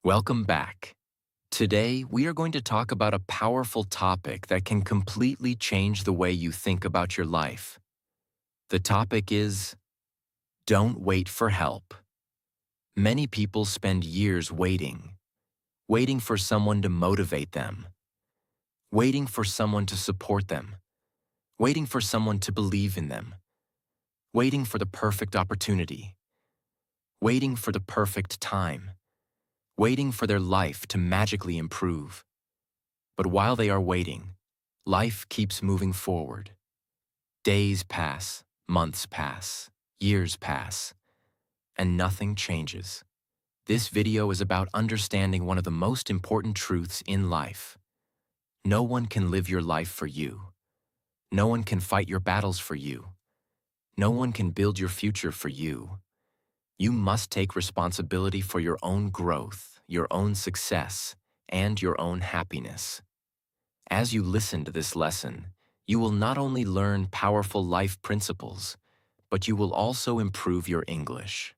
Welcome back. Today, we are going to talk about a powerful topic that can completely change the way you think about your life. The topic is, don't wait for help. Many people spend years waiting for someone to motivate them, waiting for someone to support them, waiting for someone to believe in them, waiting for the perfect opportunity, waiting for the perfect time, waiting for their life to magically improve. But while they are waiting, life keeps moving forward. Days pass, months pass, years pass, and nothing changes. This video is about understanding one of the most important truths in life. No one can live your life for you. No one can fight your battles for you. No one can build your future for you. You must take responsibility for your own growth, your own success, and your own happiness. As you listen to this lesson, you will not only learn powerful life principles, but you will also improve your English.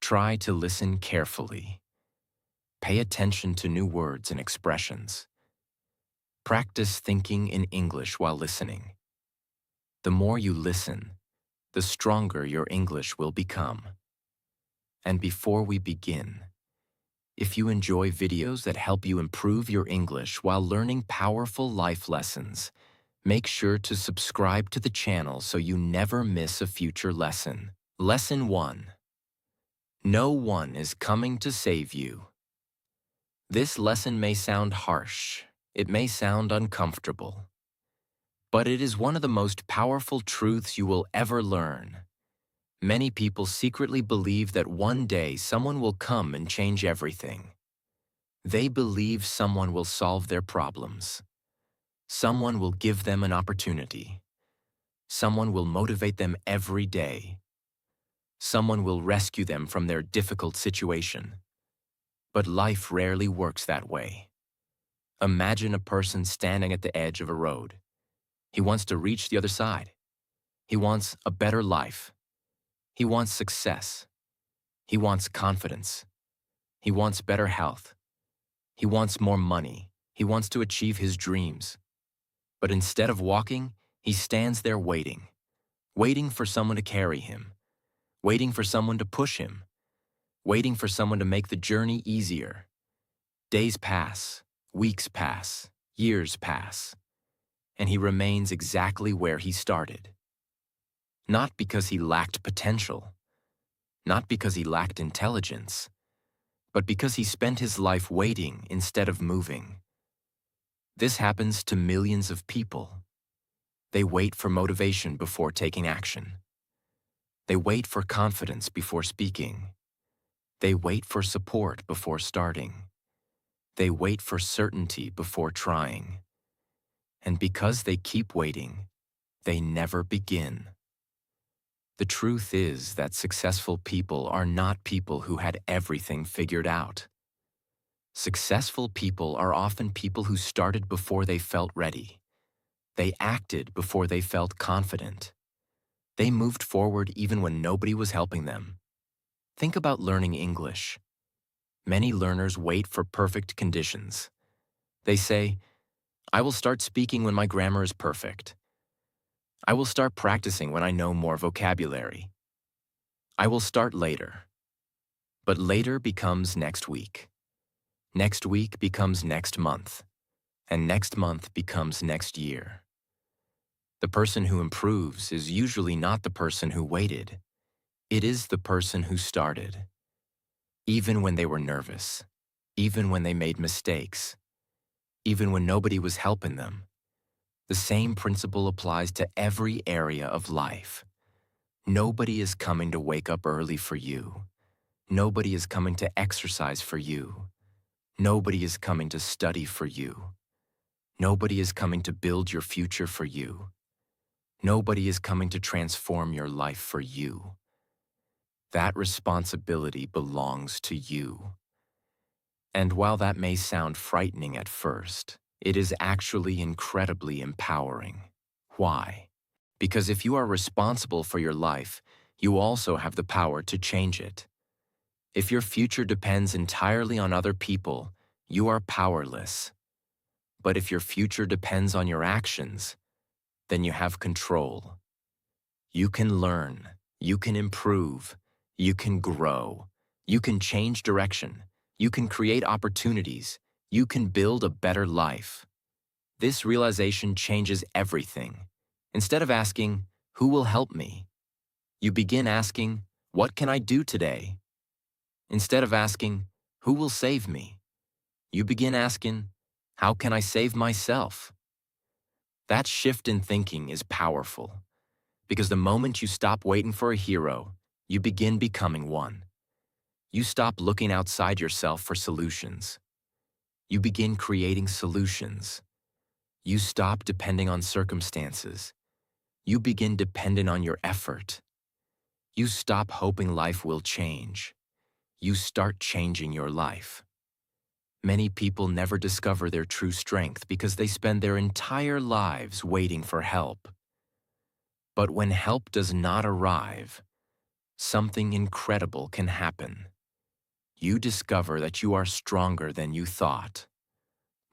Try to listen carefully. Pay attention to new words and expressions. Practice thinking in English while listening. The more you listen, the stronger your English will become. And before we begin, if you enjoy videos that help you improve your English while learning powerful life lessons, make sure to subscribe to the channel so you never miss a future lesson. Lesson 1. No one is coming to save you. This lesson may sound harsh, it may sound uncomfortable, but it is one of the most powerful truths you will ever learn. Many people secretly believe that one day someone will come and change everything. They believe someone will solve their problems. Someone will give them an opportunity. Someone will motivate them every day. Someone will rescue them from their difficult situation. But life rarely works that way. Imagine a person standing at the edge of a road. He wants to reach the other side. He wants a better life. He wants success. He wants confidence. He wants better health. He wants more money. He wants to achieve his dreams. But instead of walking, he stands there waiting for someone to carry him, waiting for someone to push him, waiting for someone to make the journey easier. Days pass, weeks pass, years pass, and he remains exactly where he started. Not because he lacked potential, not because he lacked intelligence, but because he spent his life waiting instead of moving. This happens to millions of people. They wait for motivation before taking action. They wait for confidence before speaking. They wait for support before starting. They wait for certainty before trying. And because they keep waiting, they never begin. The truth is that successful people are not people who had everything figured out. Successful people are often people who started before they felt ready. They acted before they felt confident. They moved forward even when nobody was helping them. Think about learning English. Many learners wait for perfect conditions. They say, I will start speaking when my grammar is perfect. I will start practicing when I know more vocabulary. I will start later. But later becomes next week. Next week becomes next month. And next month becomes next year. The person who improves is usually not the person who waited. It is the person who started. Even when they were nervous, even when they made mistakes, even when nobody was helping them. The same principle applies to every area of life. Nobody is coming to wake up early for you. Nobody is coming to exercise for you. Nobody is coming to study for you. Nobody is coming to build your future for you. Nobody is coming to transform your life for you. That responsibility belongs to you. And while that may sound frightening at first, it is actually incredibly empowering. Why? Because if you are responsible for your life, you also have the power to change it. If your future depends entirely on other people, you are powerless. But if your future depends on your actions, then you have control. You can learn, you can improve, you can grow, you can change direction, you can create opportunities, you can build a better life. This realization changes everything. Instead of asking, "Who will help me?" you begin asking, "What can I do today?" Instead of asking, "Who will save me?" you begin asking, "How can I save myself?" That shift in thinking is powerful, because the moment you stop waiting for a hero, you begin becoming one. You stop looking outside yourself for solutions. You begin creating solutions. You stop depending on circumstances. You begin depending on your effort. You stop hoping life will change. You start changing your life. Many people never discover their true strength because they spend their entire lives waiting for help. But when help does not arrive, something incredible can happen. You discover that you are stronger than you thought,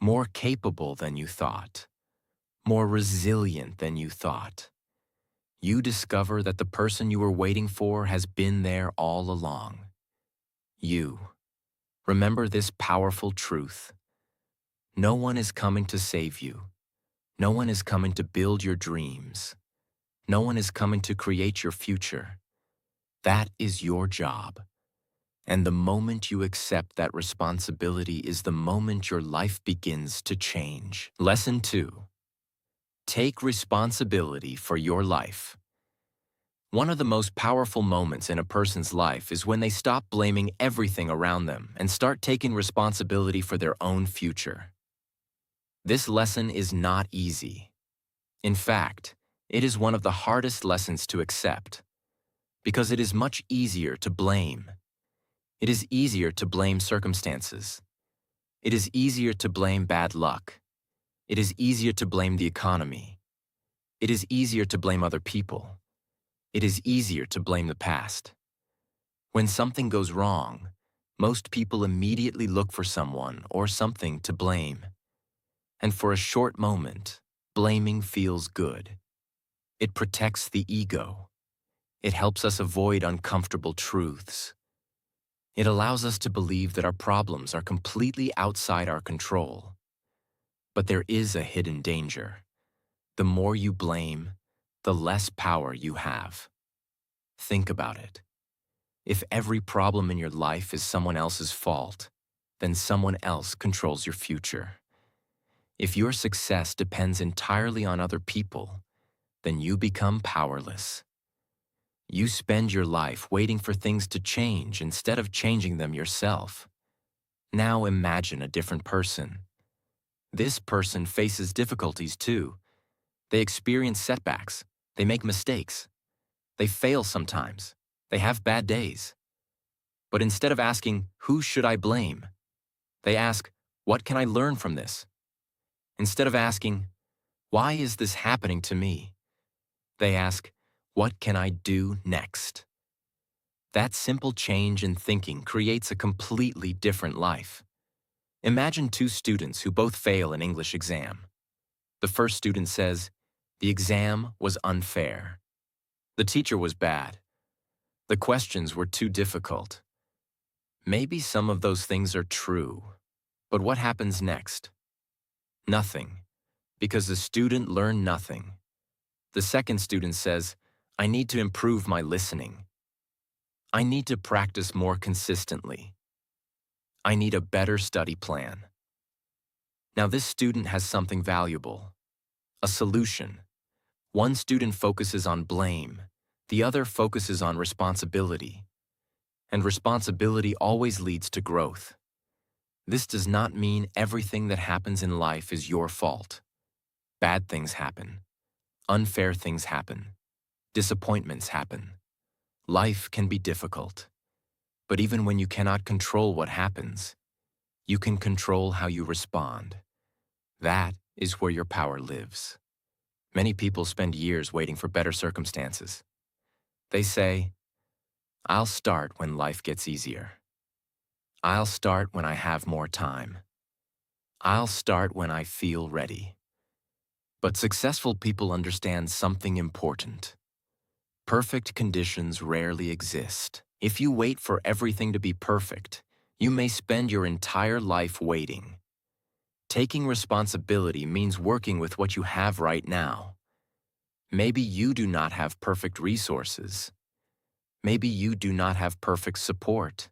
more capable than you thought, more resilient than you thought. You discover that the person you were waiting for has been there all along. You. Remember this powerful truth. No one is coming to save you. No one is coming to build your dreams. No one is coming to create your future. That is your job. And the moment you accept that responsibility is the moment your life begins to change. Lesson 2. Take responsibility for your life. One of the most powerful moments in a person's life is when they stop blaming everything around them and start taking responsibility for their own future. This lesson is not easy. In fact, it is one of the hardest lessons to accept, because it is much easier to blame. It is easier to blame circumstances. It is easier to blame bad luck. It is easier to blame the economy. It is easier to blame other people. It is easier to blame the past. When something goes wrong, most people immediately look for someone or something to blame. And for a short moment, blaming feels good. It protects the ego. It helps us avoid uncomfortable truths. It allows us to believe that our problems are completely outside our control. But there is a hidden danger. The more you blame, the less power you have. Think about it. If every problem in your life is someone else's fault, then someone else controls your future. If your success depends entirely on other people, then you become powerless. You spend your life waiting for things to change instead of changing them yourself. Now imagine a different person. This person faces difficulties too. They experience setbacks. They make mistakes. They fail sometimes. They have bad days. But instead of asking, "Who should I blame?" they ask, "What can I learn from this?" Instead of asking, "Why is this happening to me?" they ask, "What can I do next?" That simple change in thinking creates a completely different life. Imagine two students who both fail an English exam. The first student says, "The exam was unfair. The teacher was bad. The questions were too difficult." Maybe some of those things are true, but what happens next? Nothing, because the student learned nothing. The second student says, "I need to improve my listening. I need to practice more consistently. I need a better study plan." Now this student has something valuable, a solution. One student focuses on blame, the other focuses on responsibility. And responsibility always leads to growth. This does not mean everything that happens in life is your fault. Bad things happen. Unfair things happen. Disappointments happen. Life can be difficult. But even when you cannot control what happens, you can control how you respond. That is where your power lives. Many people spend years waiting for better circumstances. They say, "I'll start when life gets easier." I'll start when I have more time. I'll start when I feel ready. But successful people understand something important. Perfect conditions rarely exist. If you wait for everything to be perfect, you may spend your entire life waiting. Taking responsibility means working with what you have right now. Maybe you do not have perfect resources. Maybe you do not have perfect support.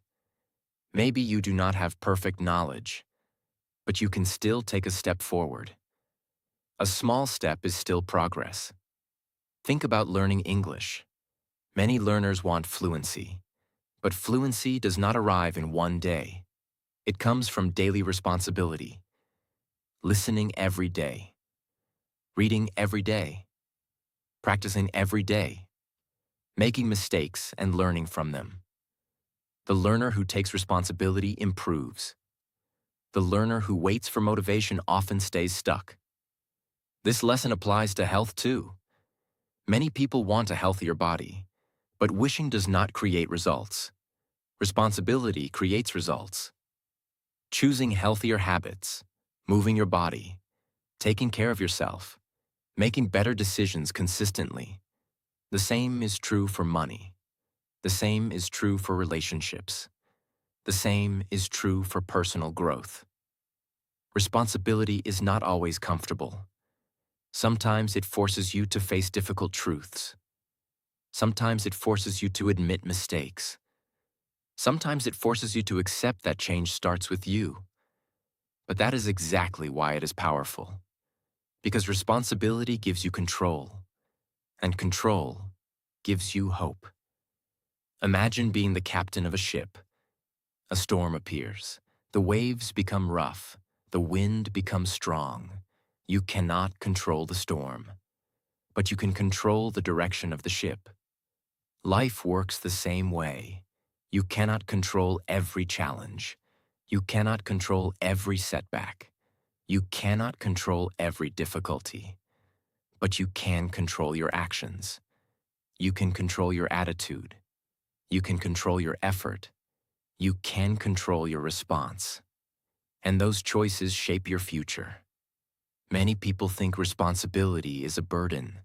Maybe you do not have perfect knowledge. But you can still take a step forward. A small step is still progress. Think about learning English. Many learners want fluency. But fluency does not arrive in one day. It comes from daily responsibility. Listening every day. Reading every day. Practicing every day. Making mistakes and learning from them. The learner who takes responsibility improves. The learner who waits for motivation often stays stuck. This lesson applies to health too. Many people want a healthier body, but wishing does not create results. Responsibility creates results. Choosing healthier habits, moving your body, taking care of yourself, making better decisions consistently. The same is true for money. The same is true for relationships. The same is true for personal growth. Responsibility is not always comfortable. Sometimes it forces you to face difficult truths. Sometimes it forces you to admit mistakes. Sometimes it forces you to accept that change starts with you. But that is exactly why it is powerful. Because responsibility gives you control, and control gives you hope. Imagine being the captain of a ship. A storm appears. The waves become rough. The wind becomes strong. You cannot control the storm, but you can control the direction of the ship. Life works the same way. You cannot control every challenge. You cannot control every setback. You cannot control every difficulty. But you can control your actions. You can control your attitude. You can control your effort. You can control your response. And those choices shape your future. Many people think responsibility is a burden.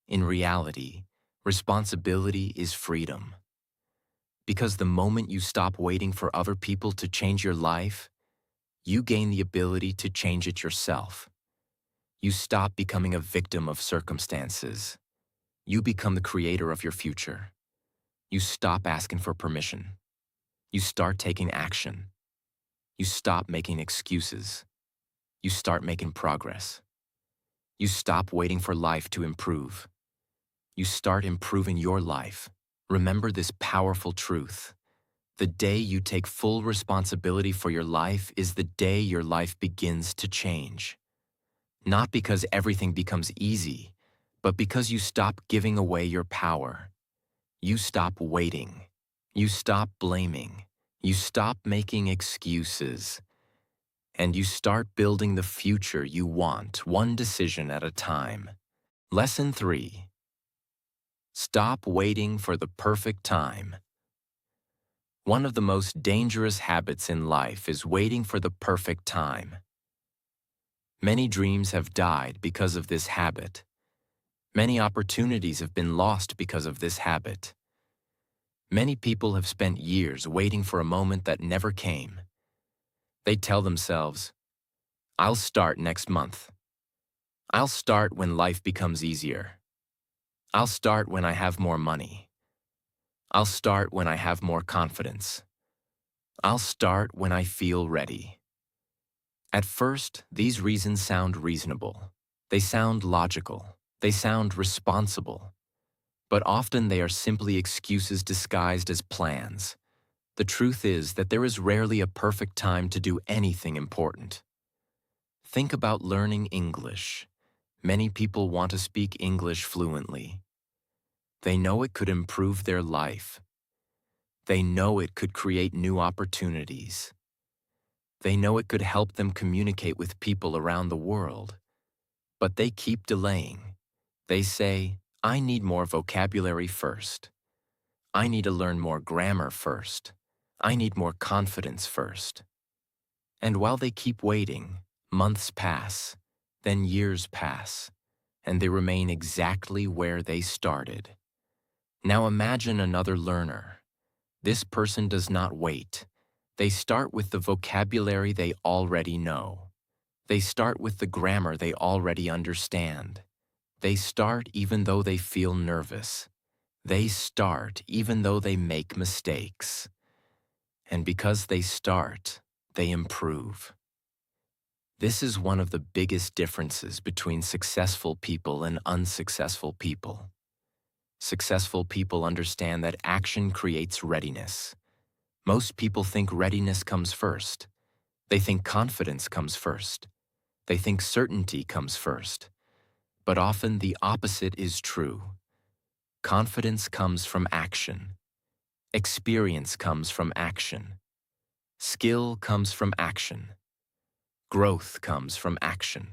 In reality, responsibility is freedom. Because the moment you stop waiting for other people to change your life, you gain the ability to change it yourself. You stop becoming a victim of circumstances. You become the creator of your future. You stop asking for permission. You start taking action. You stop making excuses. You start making progress. You stop waiting for life to improve. You start improving your life. Remember this powerful truth. The day you take full responsibility for your life is the day your life begins to change. Not because everything becomes easy, but because you stop giving away your power. You stop waiting. You stop blaming. You stop making excuses. And you start building the future you want, one decision at a time. Lesson 3. Stop waiting for the perfect time. One of the most dangerous habits in life is waiting for the perfect time. Many dreams have died because of this habit. Many opportunities have been lost because of this habit. Many people have spent years waiting for a moment that never came. They tell themselves, "I'll start next month. I'll start when life becomes easier. I'll start when I have more money. I'll start when I have more confidence. I'll start when I feel ready." At first, these reasons sound reasonable. They sound logical. They sound responsible. But often they are simply excuses disguised as plans. The truth is that there is rarely a perfect time to do anything important. Think about learning English. Many people want to speak English fluently. They know it could improve their life. They know it could create new opportunities. They know it could help them communicate with people around the world. But they keep delaying. They say, "I need more vocabulary first. I need to learn more grammar first. I need more confidence first. And while they keep waiting, months pass, then years pass, and they remain exactly where they started. Now imagine another learner. This person does not wait. They start with the vocabulary they already know. They start with the grammar they already understand. They start even though they feel nervous. They start even though they make mistakes. And because they start, they improve. This is one of the biggest differences between successful people and unsuccessful people. Successful people understand that action creates readiness. Most people think readiness comes first. They think confidence comes first. They think certainty comes first. But often the opposite is true. Confidence comes from action. Experience comes from action. Skill comes from action. Growth comes from action.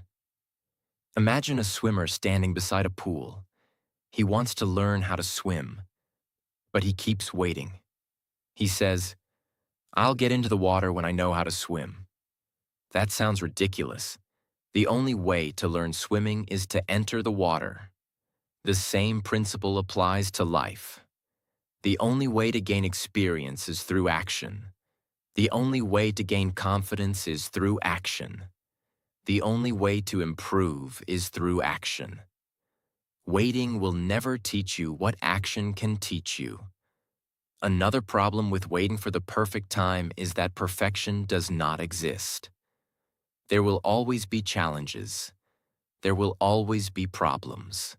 Imagine a swimmer standing beside a pool. He wants to learn how to swim, but he keeps waiting. He says, "I'll get into the water when I know how to swim." That sounds ridiculous. The only way to learn swimming is to enter the water. The same principle applies to life. The only way to gain experience is through action. The only way to gain confidence is through action. The only way to improve is through action. Waiting will never teach you what action can teach you. Another problem with waiting for the perfect time is that perfection does not exist. There will always be challenges. There will always be problems.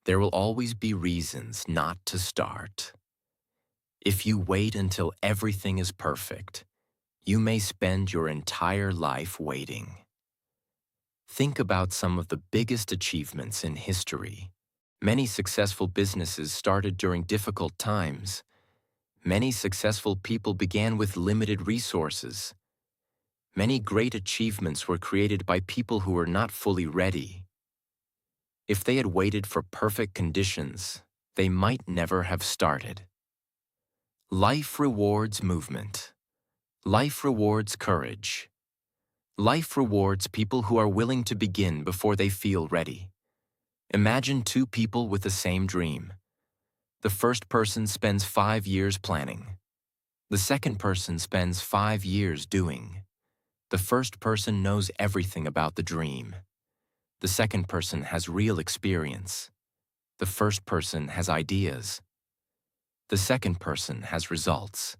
There will always be reasons not to start. If you wait until everything is perfect, you may spend your entire life waiting. Think about some of the biggest achievements in history. Many successful businesses started during difficult times. Many successful people began with limited resources. Many great achievements were created by people who were not fully ready. If they had waited for perfect conditions, they might never have started. Life rewards movement. Life rewards courage. Life rewards people who are willing to begin before they feel ready. Imagine two people with the same dream. The first person spends 5 years planning. The second person spends 5 years doing. The first person knows everything about the dream. The second person has real experience. The first person has ideas. The second person has results.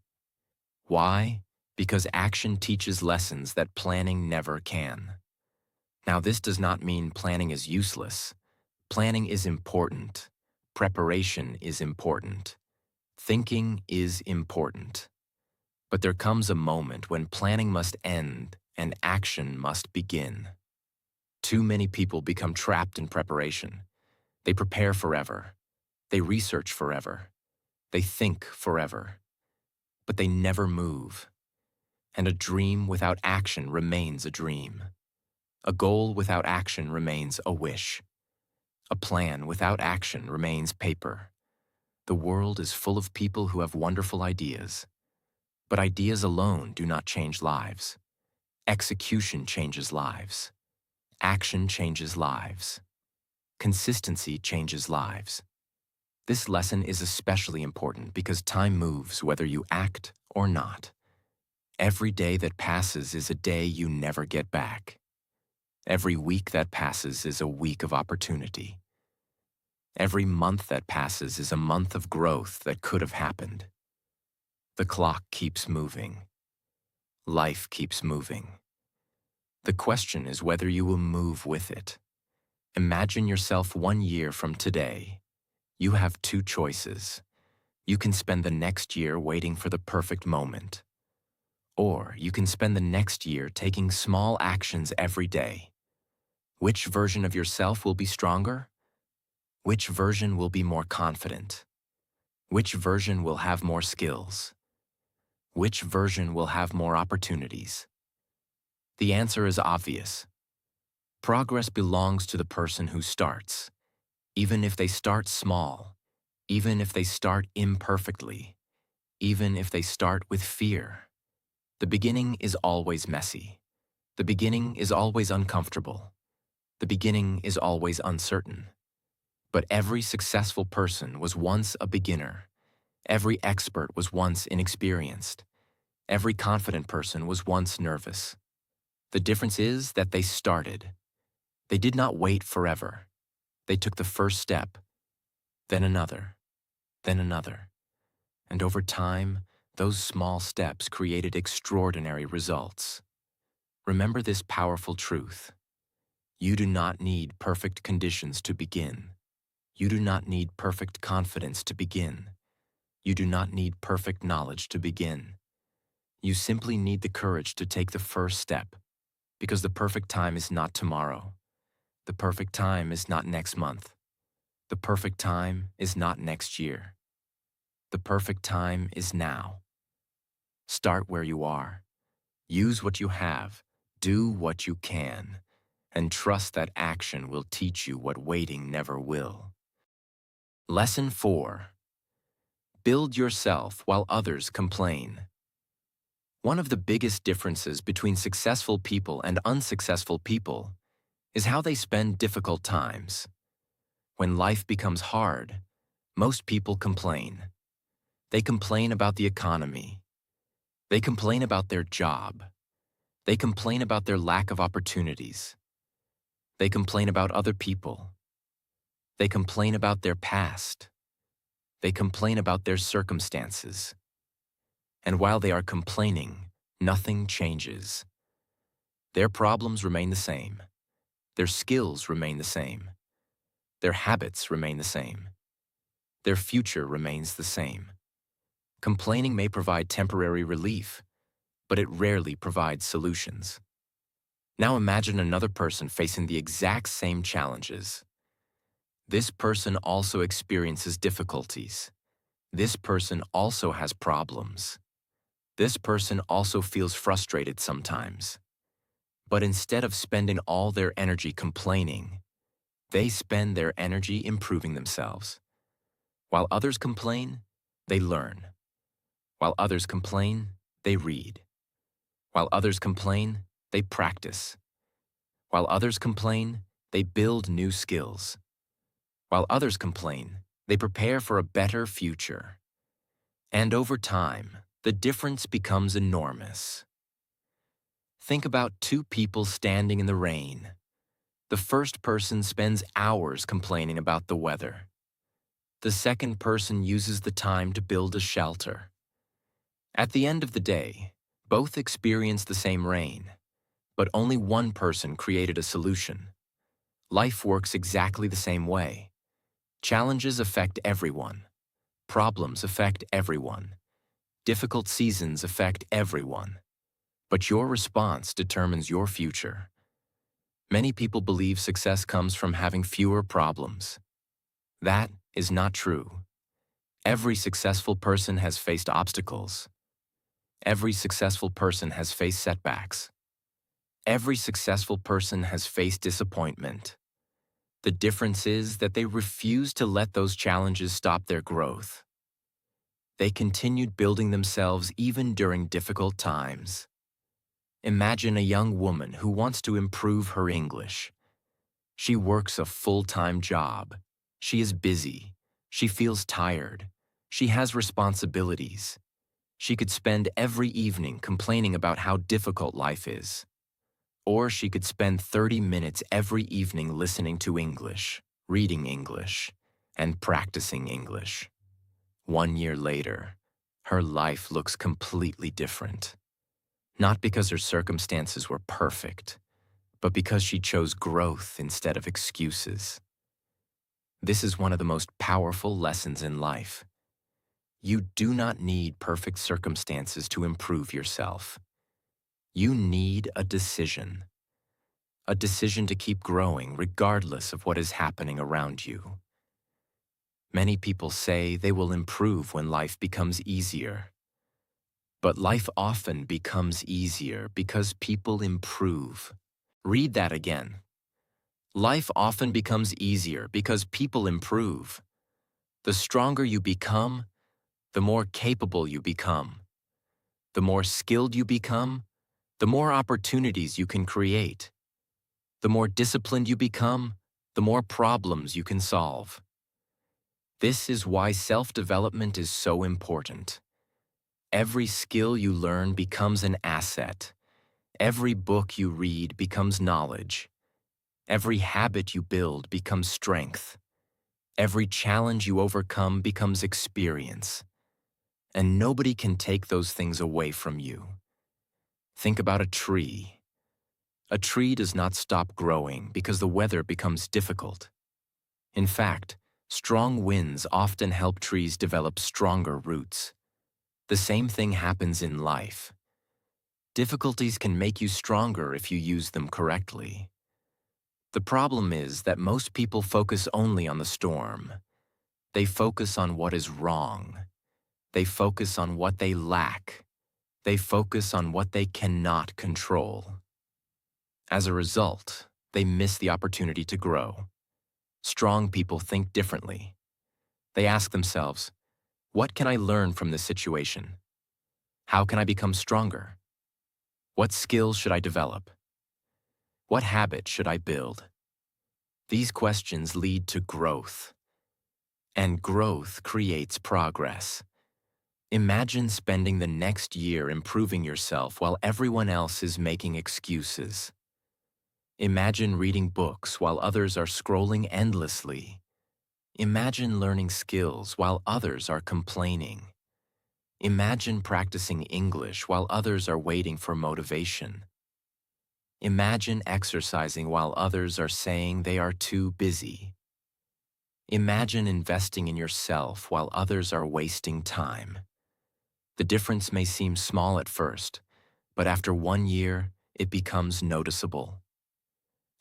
Why? Because action teaches lessons that planning never can. Now, this does not mean planning is useless. Planning is important. Preparation is important. Thinking is important. But there comes a moment when planning must end and action must begin. Too many people become trapped in preparation. They prepare forever. They research forever. They think forever. But they never move. And a dream without action remains a dream. A goal without action remains a wish. A plan without action remains paper. The world is full of people who have wonderful ideas. But ideas alone do not change lives. Execution changes lives. Action changes lives. Consistency changes lives. This lesson is especially important because time moves whether you act or not. Every day that passes is a day you never get back. Every week that passes is a week of opportunity. Every month that passes is a month of growth that could have happened. The clock keeps moving. Life keeps moving. The question is whether you will move with it. Imagine yourself 1 year from today. You have two choices. You can spend the next year waiting for the perfect moment. Or you can spend the next year taking small actions every day. Which version of yourself will be stronger? Which version will be more confident? Which version will have more skills? Which version will have more opportunities? The answer is obvious. Progress belongs to the person who starts, even if they start small, even if they start imperfectly, even if they start with fear. The beginning is always messy. The beginning is always uncomfortable. The beginning is always uncertain. But every successful person was once a beginner. Every expert was once inexperienced. Every confident person was once nervous. The difference is that they started. They did not wait forever. They took the first step, then another, then another. And over time, those small steps created extraordinary results. Remember this powerful truth. You do not need perfect conditions to begin. You do not need perfect confidence to begin. You do not need perfect knowledge to begin. You simply need the courage to take the first step, because the perfect time is not tomorrow. The perfect time is not next month. The perfect time is not next year. The perfect time is now. Start where you are. Use what you have. Do what you can. And trust that action will teach you what waiting never will. Lesson 4. Build yourself while others complain. One of the biggest differences between successful people and unsuccessful people is how they spend difficult times. When life becomes hard, most people complain. They complain about the economy. They complain about their job. They complain about their lack of opportunities. They complain about other people. They complain about their past. They complain about their circumstances. And while they are complaining, nothing changes. Their problems remain the same. Their skills remain the same. Their habits remain the same. Their future remains the same. Complaining may provide temporary relief, but it rarely provides solutions. Now imagine another person facing the exact same challenges. This person also experiences difficulties. This person also has problems. This person also feels frustrated sometimes. But instead of spending all their energy complaining, they spend their energy improving themselves. While others complain, they learn. While others complain, they read. While others complain, they practice. While others complain, they build new skills. While others complain, they prepare for a better future. And over time, the difference becomes enormous. Think about two people standing in the rain. The first person spends hours complaining about the weather. The second person uses the time to build a shelter. At the end of the day, both experience the same rain, but only one person created a solution. Life works exactly the same way. Challenges affect everyone. Problems affect everyone. Difficult seasons affect everyone. But your response determines your future. Many people believe success comes from having fewer problems. That is not true. Every successful person has faced obstacles. Every successful person has faced setbacks. Every successful person has faced disappointment. The difference is that they refuse to let those challenges stop their growth. They continued building themselves even during difficult times. Imagine a young woman who wants to improve her English. She works a full-time job. She is busy. She feels tired. She has responsibilities. She could spend every evening complaining about how difficult life is. Or she could spend 30 minutes every evening listening to English, reading English, and practicing English. 1 year later, her life looks completely different. Not because her circumstances were perfect, but because she chose growth instead of excuses. This is one of the most powerful lessons in life. You do not need perfect circumstances to improve yourself. You need a decision to keep growing regardless of what is happening around you. Many people say they will improve when life becomes easier. But life often becomes easier because people improve. Read that again. Life often becomes easier because people improve. The stronger you become, the more capable you become. The more skilled you become, the more opportunities you can create. The more disciplined you become, the more problems you can solve. This is why self-development is so important. Every skill you learn becomes an asset. Every book you read becomes knowledge. Every habit you build becomes strength. Every challenge you overcome becomes experience. And nobody can take those things away from you. Think about a tree. A tree does not stop growing because the weather becomes difficult. In fact, strong winds often help trees develop stronger roots. The same thing happens in life. Difficulties can make you stronger if you use them correctly. The problem is that most people focus only on the storm. They focus on what is wrong. They focus on what they lack. They focus on what they cannot control. As a result, they miss the opportunity to grow. Strong people think differently. They ask themselves, what can I learn from this situation? How can I become stronger? What skills should I develop? What habit should I build? These questions lead to growth. And growth creates progress. Imagine spending the next year improving yourself while everyone else is making excuses. Imagine reading books while others are scrolling endlessly. Imagine learning skills while others are complaining. Imagine practicing English while others are waiting for motivation. Imagine exercising while others are saying they are too busy. Imagine investing in yourself while others are wasting time. The difference may seem small at first, but after 1 year, it becomes noticeable.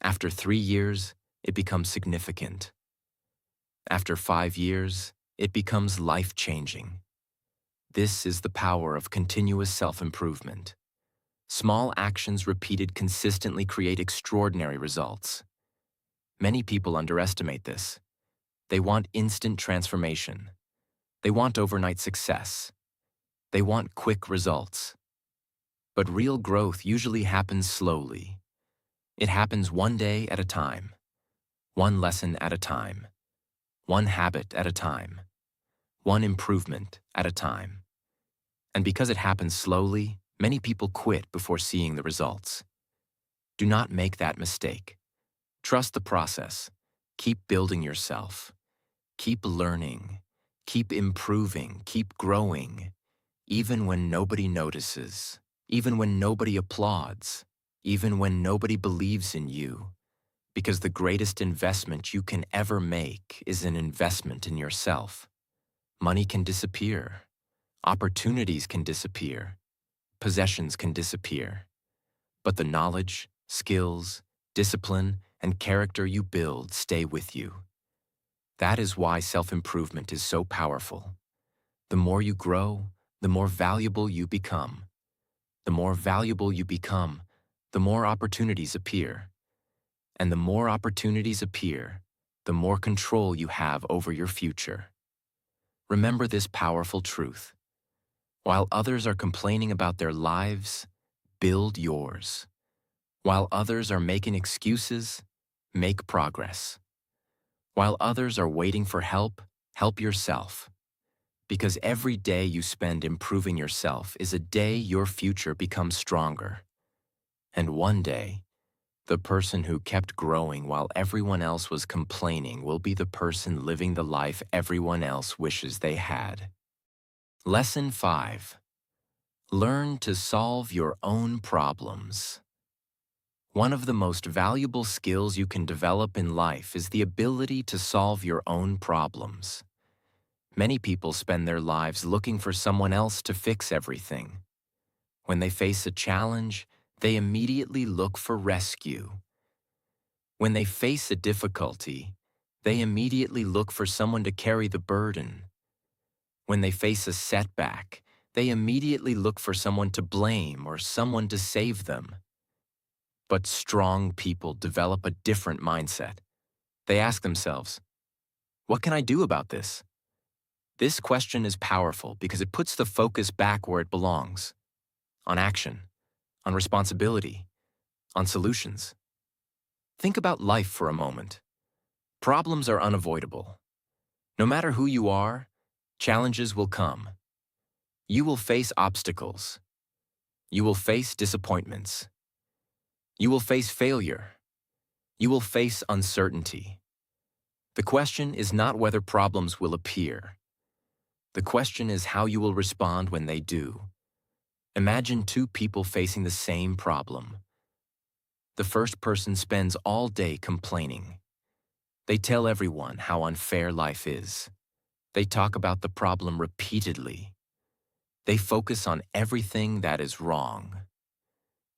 After 3 years, it becomes significant. After 5 years, it becomes life-changing. This is the power of continuous self-improvement. Small actions repeated consistently create extraordinary results. Many people underestimate this. They want instant transformation. They want overnight success. They want quick results. But real growth usually happens slowly. It happens one day at a time, one lesson at a time, one habit at a time, one improvement at a time. And because it happens slowly, many people quit before seeing the results. Do not make that mistake. Trust the process. Keep building yourself. Keep learning. Keep improving. Keep growing. Even when nobody notices. Even when nobody applauds. Even when nobody believes in you. Because the greatest investment you can ever make is an investment in yourself. Money can disappear. Opportunities can disappear. Possessions can disappear. But the knowledge, skills, discipline, and character you build stay with you. That is why self-improvement is so powerful. The more you grow, the more valuable you become. The more valuable you become, the more opportunities appear. And the more opportunities appear, the more control you have over your future. Remember this powerful truth. While others are complaining about their lives, build yours. While others are making excuses, make progress. While others are waiting for help, help yourself. Because every day you spend improving yourself is a day your future becomes stronger. And one day, the person who kept growing while everyone else was complaining will be the person living the life everyone else wishes they had. Lesson 5. Learn to solve your own problems. One of the most valuable skills you can develop in life is the ability to solve your own problems. Many people spend their lives looking for someone else to fix everything. When they face a challenge, they immediately look for rescue. When they face a difficulty, they immediately look for someone to carry the burden. When they face a setback, they immediately look for someone to blame or someone to save them. But strong people develop a different mindset. They ask themselves, what can I do about this? This question is powerful because it puts the focus back where it belongs, on action, on responsibility, on solutions. Think about life for a moment. Problems are unavoidable. No matter who you are, challenges will come. You will face obstacles. You will face disappointments. You will face failure. You will face uncertainty. The question is not whether problems will appear. The question is how you will respond when they do. Imagine two people facing the same problem. The first person spends all day complaining. They tell everyone how unfair life is. They talk about the problem repeatedly. They focus on everything that is wrong.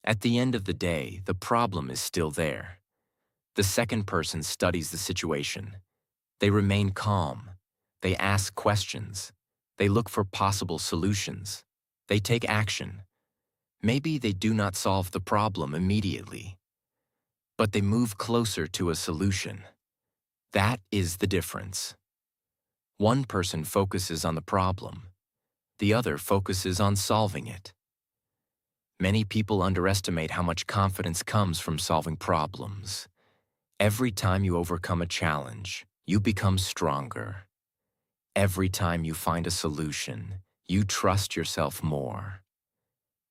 At the end of the day, the problem is still there. The second person studies the situation. They remain calm. They ask questions. They look for possible solutions. They take action. Maybe they do not solve the problem immediately, but they move closer to a solution. That is the difference. One person focuses on the problem. The other focuses on solving it. Many people underestimate how much confidence comes from solving problems. Every time you overcome a challenge, you become stronger. Every time you find a solution, you trust yourself more.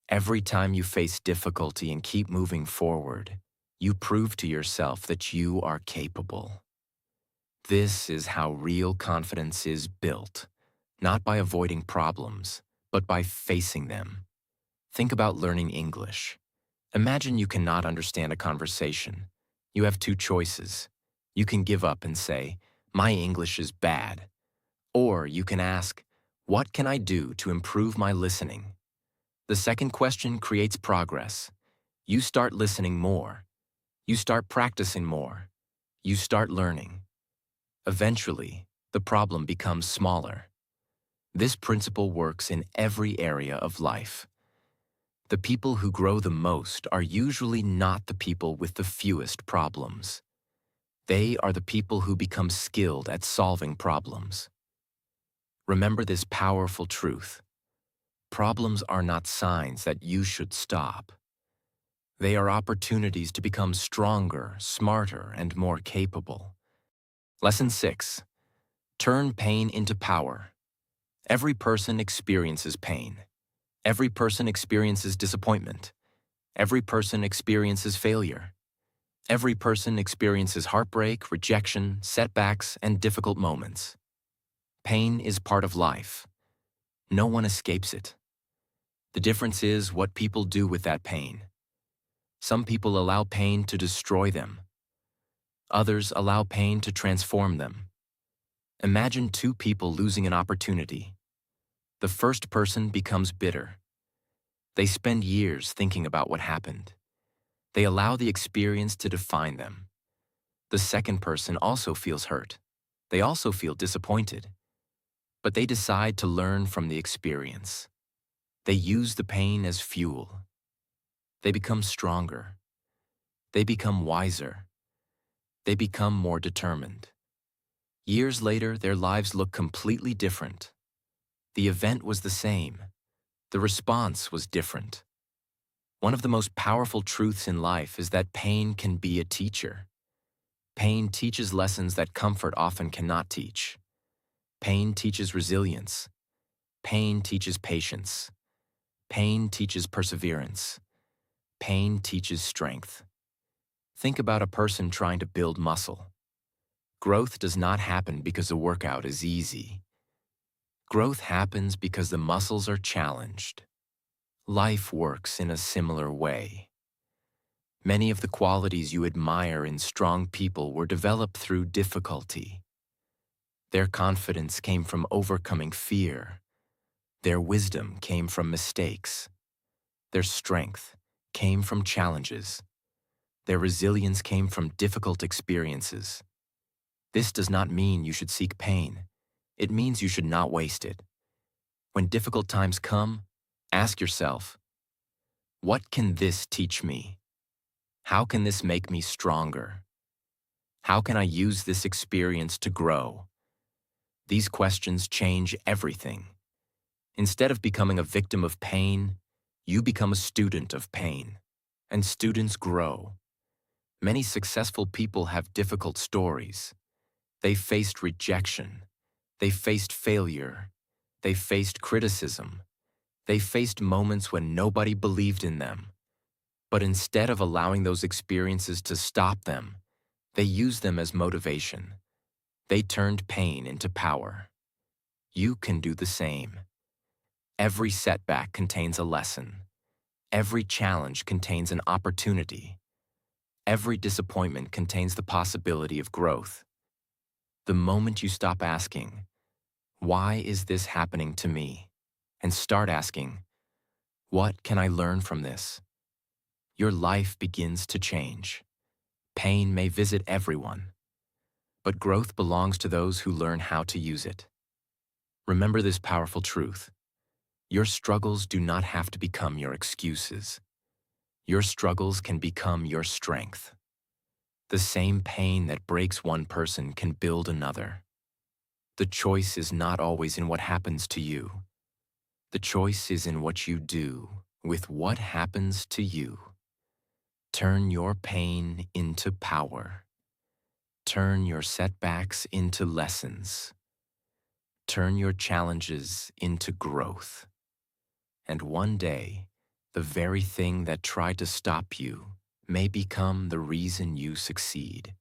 Every time you face difficulty and keep moving forward, you prove to yourself that you are capable. This is how real confidence is built, not by avoiding problems, but by facing them. Think about learning English. Imagine you cannot understand a conversation. You have two choices. You can give up and say, "My English is bad." Or you can ask, "What can I do to improve my listening?" The second question creates progress. You start listening more. You start practicing more. You start learning. Eventually, the problem becomes smaller. This principle works in every area of life. The people who grow the most are usually not the people with the fewest problems. They are the people who become skilled at solving problems. Remember this powerful truth. Problems are not signs that you should stop. They are opportunities to become stronger, smarter, and more capable. Lesson 6. Turn pain into power. Every person experiences pain. Every person experiences disappointment. Every person experiences failure. Every person experiences heartbreak, rejection, setbacks, and difficult moments. Pain is part of life. No one escapes it. The difference is what people do with that pain. Some people allow pain to destroy them. Others allow pain to transform them. Imagine two people losing an opportunity. The first person becomes bitter. They spend years thinking about what happened. They allow the experience to define them. The second person also feels hurt. They also feel disappointed. But they decide to learn from the experience. They use the pain as fuel. They become stronger. They become wiser. They become more determined. Years later, their lives look completely different. The event was the same. The response was different. One of the most powerful truths in life is that pain can be a teacher. Pain teaches lessons that comfort often cannot teach. Pain teaches resilience. Pain teaches patience. Pain teaches perseverance. Pain teaches strength. Think about a person trying to build muscle. Growth does not happen because the workout is easy. Growth happens because the muscles are challenged. Life works in a similar way. Many of the qualities you admire in strong people were developed through difficulty. Their confidence came from overcoming fear. Their wisdom came from mistakes. Their strength came from challenges. Their resilience came from difficult experiences. This does not mean you should seek pain. It means you should not waste it. When difficult times come, ask yourself, what can this teach me? How can this make me stronger? How can I use this experience to grow? These questions change everything. Instead of becoming a victim of pain, you become a student of pain. And students grow. Many successful people have difficult stories. They faced rejection. They faced failure. They faced criticism. They faced moments when nobody believed in them. But instead of allowing those experiences to stop them, they used them as motivation. They turned pain into power. You can do the same. Every setback contains a lesson. Every challenge contains an opportunity. Every disappointment contains the possibility of growth. The moment you stop asking, "Why is this happening to me?" and start asking, "What can I learn from this?" your life begins to change. Pain may visit everyone, but growth belongs to those who learn how to use it. Remember this powerful truth. Your struggles do not have to become your excuses. Your struggles can become your strength. The same pain that breaks one person can build another. The choice is not always in what happens to you. The choice is in what you do with what happens to you. Turn your pain into power. Turn your setbacks into lessons. Turn your challenges into growth. And one day, the very thing that tried to stop you may become the reason you succeed.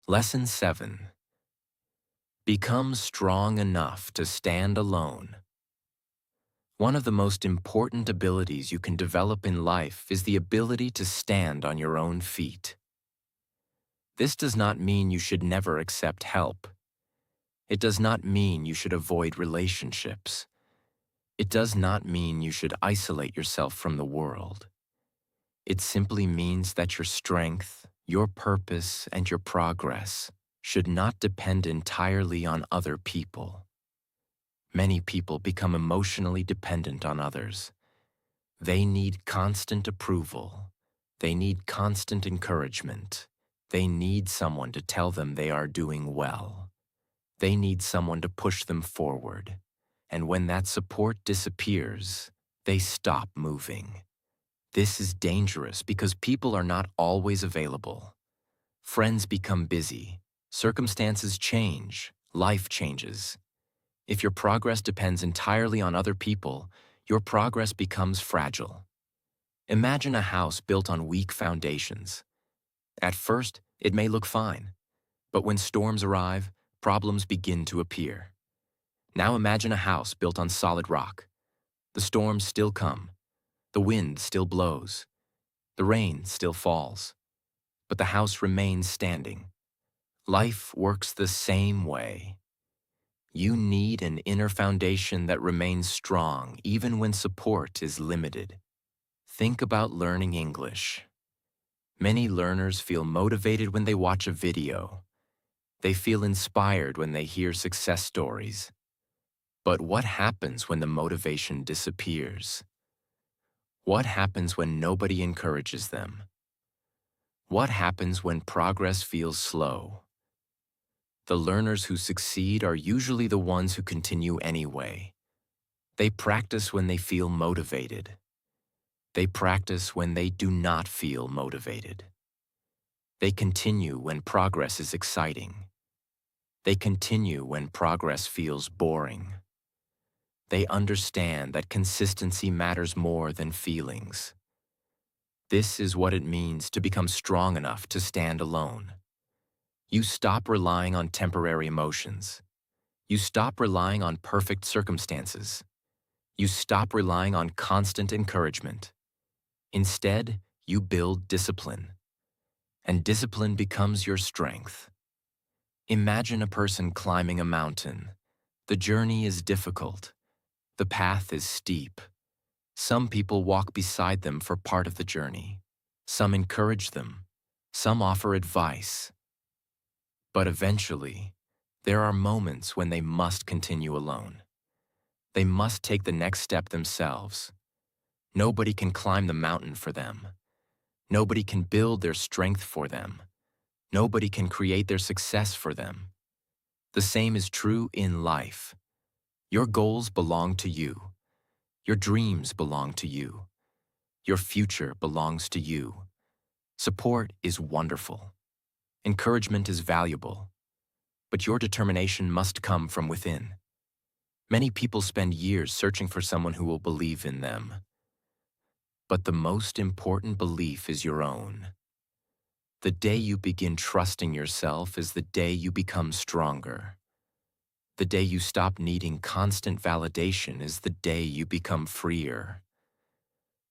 Lesson 7. Become strong enough to stand alone. One of the most important abilities you can develop in life is the ability to stand on your own feet. This does not mean you should never accept help. It does not mean you should avoid relationships. It does not mean you should isolate yourself from the world. It simply means that your strength, your purpose, and your progress should not depend entirely on other people. Many people become emotionally dependent on others. They need constant approval. They need constant encouragement. They need someone to tell them they are doing well. They need someone to push them forward. And when that support disappears, they stop moving. This is dangerous because people are not always available. Friends become busy. Circumstances change. Life changes. If your progress depends entirely on other people, your progress becomes fragile. Imagine a house built on weak foundations. At first, it may look fine, but when storms arrive, problems begin to appear. Now imagine a house built on solid rock. The storms still come. The wind still blows. The rain still falls. But the house remains standing. Life works the same way. You need an inner foundation that remains strong even when support is limited. Think about learning English. Many learners feel motivated when they watch a video. They feel inspired when they hear success stories. But what happens when the motivation disappears? What happens when nobody encourages them? What happens when progress feels slow? The learners who succeed are usually the ones who continue anyway. They practice when they feel motivated. They practice when they do not feel motivated. They continue when progress is exciting. They continue when progress feels boring. They understand that consistency matters more than feelings. This is what it means to become strong enough to stand alone. You stop relying on temporary emotions. You stop relying on perfect circumstances. You stop relying on constant encouragement. Instead, you build discipline. And discipline becomes your strength. Imagine a person climbing a mountain. The journey is difficult. The path is steep. Some people walk beside them for part of the journey. Some encourage them. Some offer advice. But eventually, there are moments when they must continue alone. They must take the next step themselves. Nobody can climb the mountain for them. Nobody can build their strength for them. Nobody can create their success for them. The same is true in life. Your goals belong to you. Your dreams belong to you. Your future belongs to you. Support is wonderful. Encouragement is valuable. But your determination must come from within. Many people spend years searching for someone who will believe in them. But the most important belief is your own. The day you begin trusting yourself is the day you become stronger. The day you stop needing constant validation is the day you become freer.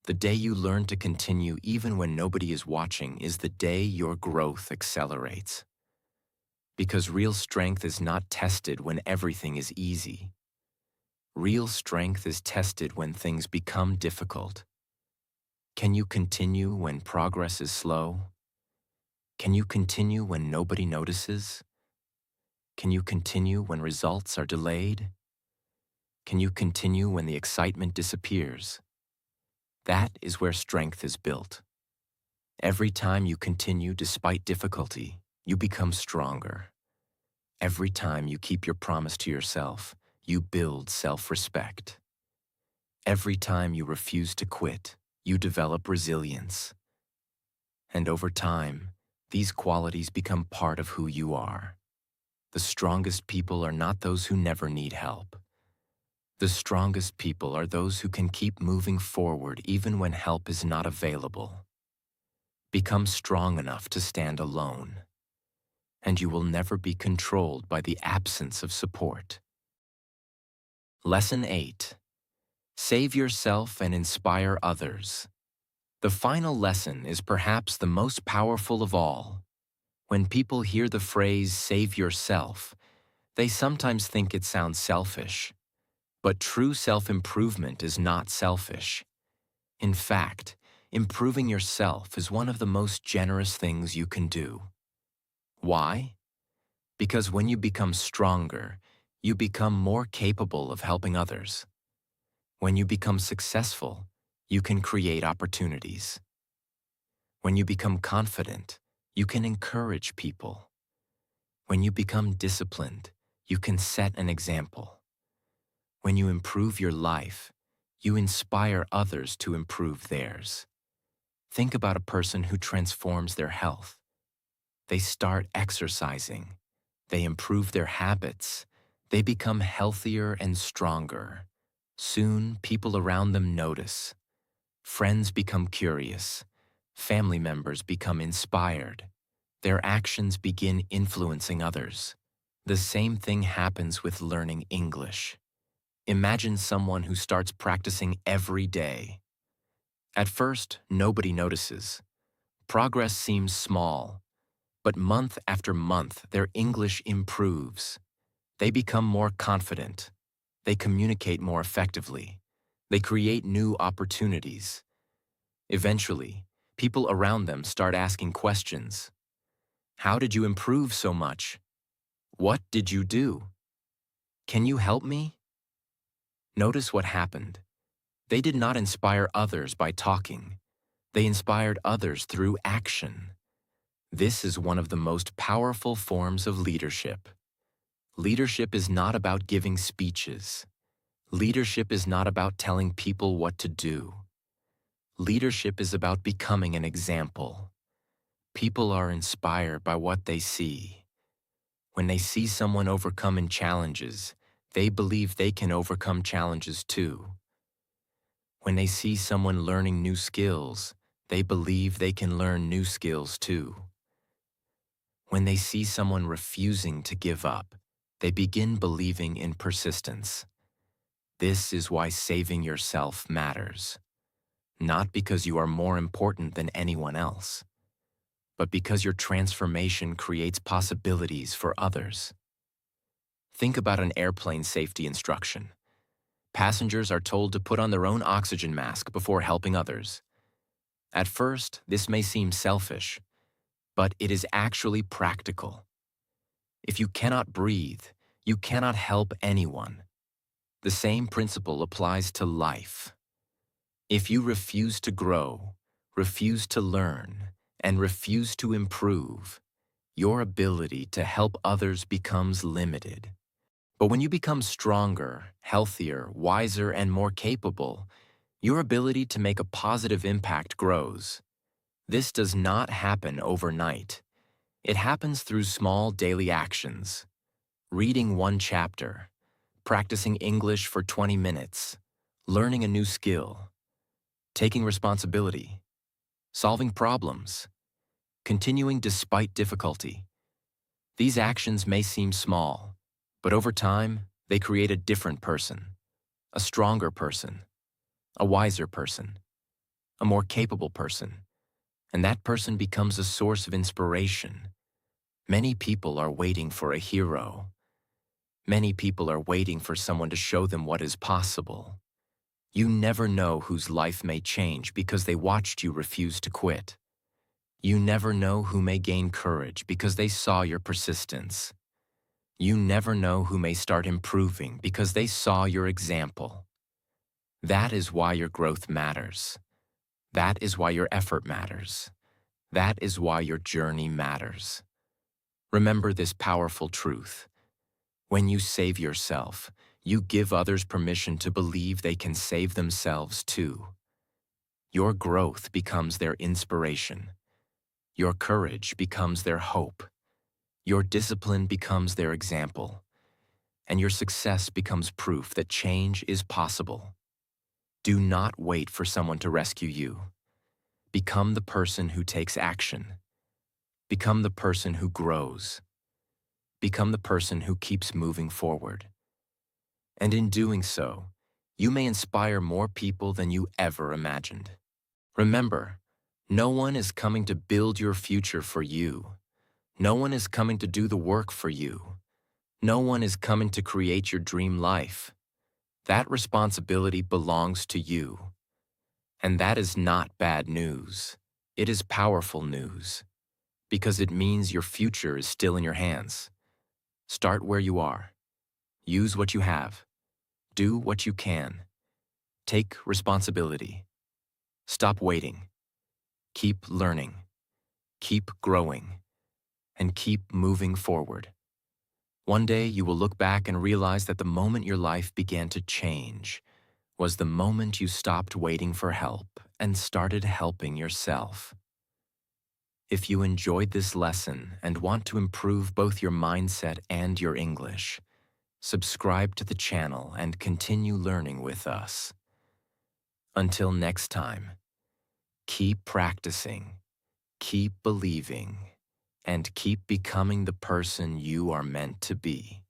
The day you learn to continue even when nobody is watching is the day your growth accelerates. Because real strength is not tested when everything is easy. Real strength is tested when things become difficult. Can you continue when progress is slow? Can you continue when nobody notices? Can you continue when results are delayed? Can you continue when the excitement disappears? That is where strength is built. Every time you continue despite difficulty, you become stronger. Every time you keep your promise to yourself, you build self-respect. Every time you refuse to quit, you develop resilience. And over time, these qualities become part of who you are. The strongest people are not those who never need help. The strongest people are those who can keep moving forward even when help is not available. Become strong enough to stand alone, and you will never be controlled by the absence of support. Lesson 8. Save yourself and inspire others. The final lesson is perhaps the most powerful of all. When people hear the phrase, save yourself, they sometimes think it sounds selfish. But true self-improvement is not selfish. In fact, improving yourself is one of the most generous things you can do. Why? Because when you become stronger, you become more capable of helping others. When you become successful, you can create opportunities. When you become confident, you can encourage people. When you become disciplined, you can set an example. When you improve your life, you inspire others to improve theirs. Think about a person who transforms their health. They start exercising. They improve their habits. They become healthier and stronger. Soon, people around them notice. Friends become curious. Family members become inspired. Their actions begin influencing others. The same thing happens with learning English. Imagine someone who starts practicing every day. At first, nobody notices. Progress seems small, but month after month, their English improves. They become more confident. They communicate more effectively. They create new opportunities. Eventually, people around them start asking questions. How did you improve so much? What did you do? Can you help me? Notice what happened. They did not inspire others by talking. They inspired others through action. This is one of the most powerful forms of leadership. Leadership is not about giving speeches. Leadership is not about telling people what to do. Leadership is about becoming an example. People are inspired by what they see. When they see someone overcoming challenges, they believe they can overcome challenges too. When they see someone learning new skills, they believe they can learn new skills too. When they see someone refusing to give up, they begin believing in persistence. This is why saving yourself matters. Not because you are more important than anyone else, but because your transformation creates possibilities for others. Think about an airplane safety instruction. Passengers are told to put on their own oxygen mask before helping others. At first, this may seem selfish, but it is actually practical. If you cannot breathe, you cannot help anyone. The same principle applies to life. If you refuse to grow, refuse to learn, and refuse to improve, your ability to help others becomes limited. But when you become stronger, healthier, wiser, and more capable, your ability to make a positive impact grows. This does not happen overnight. It happens through small daily actions. Reading one chapter, practicing English for 20 minutes, learning a new skill, taking responsibility, solving problems, continuing despite difficulty. These actions may seem small, but over time, they create a different person, a stronger person, a wiser person, a more capable person, and that person becomes a source of inspiration. Many people are waiting for a hero. Many people are waiting for someone to show them what is possible. You never know whose life may change because they watched you refuse to quit. You never know who may gain courage because they saw your persistence. You never know who may start improving because they saw your example. That is why your growth matters. That is why your effort matters. That is why your journey matters. Remember this powerful truth. When you save yourself, you give others permission to believe they can save themselves too. Your growth becomes their inspiration. Your courage becomes their hope. Your discipline becomes their example. And your success becomes proof that change is possible. Do not wait for someone to rescue you. Become the person who takes action. Become the person who grows. Become the person who keeps moving forward. And in doing so, you may inspire more people than you ever imagined. Remember, no one is coming to build your future for you. No one is coming to do the work for you. No one is coming to create your dream life. That responsibility belongs to you. And that is not bad news. It is powerful news, because it means your future is still in your hands. Start where you are. Use what you have. Do what you can. Take responsibility. Stop waiting. Keep learning. Keep growing. And keep moving forward. One day you will look back and realize that the moment your life began to change was the moment you stopped waiting for help and started helping yourself. If you enjoyed this lesson and want to improve both your mindset and your English, subscribe to the channel and continue learning with us. Until next time, keep practicing, keep believing, and keep becoming the person you are meant to be.